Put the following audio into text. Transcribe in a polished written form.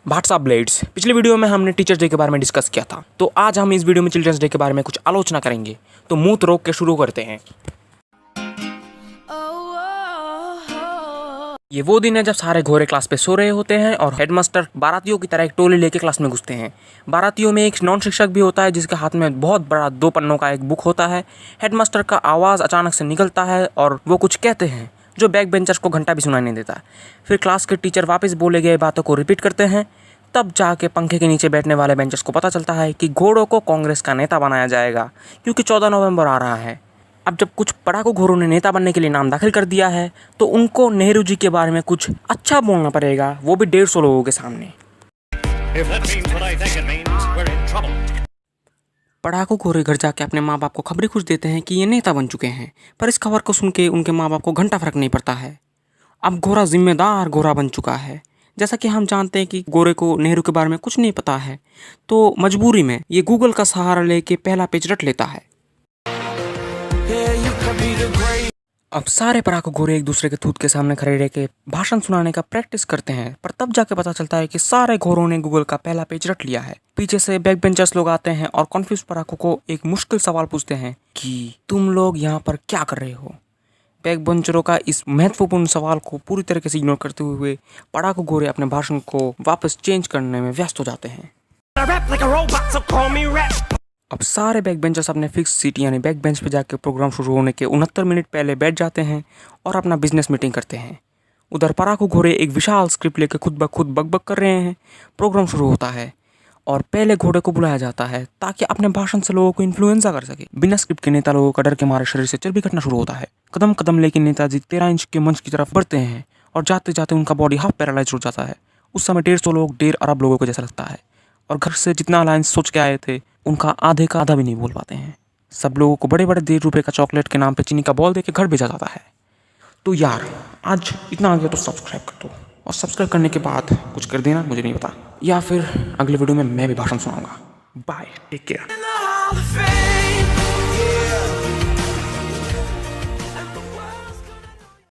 Bhatsa blades. पिछले video में हमने टीचर्स डे के बारे में डिस्कस किया था, तो आज हम इस वीडियो में चिल्ड्रंस डे के बारे में कुछ आलोचना करेंगे। तो मुंह रोक के शुरू करते हैं। ये वो दिन है जब सारे घोड़े क्लास पे सो रहे होते हैं और हेडमास्टर बारातियों की तरह एक टोली लेके क्लास में घुसते हैं। बारातियों में एक नॉन शिक्षक भी होता है जिसके हाथ में बहुत बड़ा 2 पन्नों का एक बुक होता है। हेडमास्टर का आवाज़ अचानक से निकलता है और वो कुछ कहते हैं जो बैक बेंचर्स को घंटा भी सुनाई नहीं देता। फिर क्लास के टीचर वापस बोले गए बातों को रिपीट करते हैं। तब जाके पंखे के नीचे बैठने वाले बेंचर्स को पता चलता है कि घोड़ों को कांग्रेस का नेता बनाया जाएगा, क्योंकि 14 नवंबर आ रहा है। अब जब कुछ पढ़ाकू घोड़ों ने नेता बनने के लिए नाम दाखिल कर दिया है तो उनको नेहरू जी के बारे में कुछ अच्छा बोलना पड़ेगा, वो भी 150 लोगों के सामने। पढ़ाकू घोड़े घर जाके अपने माँ बाप को खबरें खुश देते हैं कि ये नेता बन चुके हैं, पर इस खबर को सुन के उनके माँ बाप को घंटा फर्क नहीं पड़ता है। अब घोड़ा जिम्मेदार घोड़ा बन चुका है। जैसा कि हम जानते हैं कि घोड़े को नेहरू के बारे में कुछ नहीं पता है, तो मजबूरी में ये गूगल का सहारा लेके पहला पेज रट लेता है। अब सारे पढ़ाकू घोड़े एक दूसरे के थूत के सामने खड़े रह के भाषण सुनाने का प्रैक्टिस करते हैं, पर तब जाके पता चलता है कि सारे घोड़ों ने गूगल का पहला पेज रट लिया है। पीछे से बैक बेंचर्स लोग आते हैं और कॉन्फ्यूज पढ़ाकू को एक मुश्किल सवाल पूछते हैं कि तुम लोग यहाँ पर क्या कर रहे हो। बैक बेंचरों का इस महत्वपूर्ण सवाल को पूरी तरीके से इग्नोर करते हुए पढ़ाकू घोड़े अपने भाषण को वापस चेंज करने में व्यस्त हो जाते हैं। अब सारे बैक बेंचर्स अपने फिक्स सीट यानी बैक बेंच पे जाकर प्रोग्राम शुरू होने के 69 मिनट पहले बैठ जाते हैं और अपना बिजनेस मीटिंग करते हैं। उधर पढ़ाकू घोड़े एक विशाल स्क्रिप्ट लेकर खुद ब खुद बकबक कर रहे हैं। प्रोग्राम शुरू होता है और पहले घोड़े को बुलाया जाता है ताकि अपने भाषण से लोगों को इन्फ्लुएंसा कर सके। बिना स्क्रिप्ट के नेता लोगों का डर के मारे शरीर से चर्बी घटना शुरू होता है। कदम कदम लेके नेताजी 13 इंच के मंच की तरफ बढ़ते हैं और जाते जाते उनका बॉडी हाफ पैरालाइज हो जाता है। उस समय 150 लोग 1.5 अरब लोगों को जैसा लगता है और घर से जितना अलायंस सोच के आए थे उनका आधे का आधा भी नहीं बोल पाते हैं। सब लोगों को बड़े बड़े 1.5 रुपये का चॉकलेट के नाम पे चीनी का बॉल देके घर भेजा जाता है। तो यार आज इतना आ गया तो सब्सक्राइब कर दो, और सब्सक्राइब करने के बाद कुछ कर देना, मुझे नहीं पता, या फिर अगले वीडियो में मैं भी भाषण सुनाऊंगा। Bye, take care.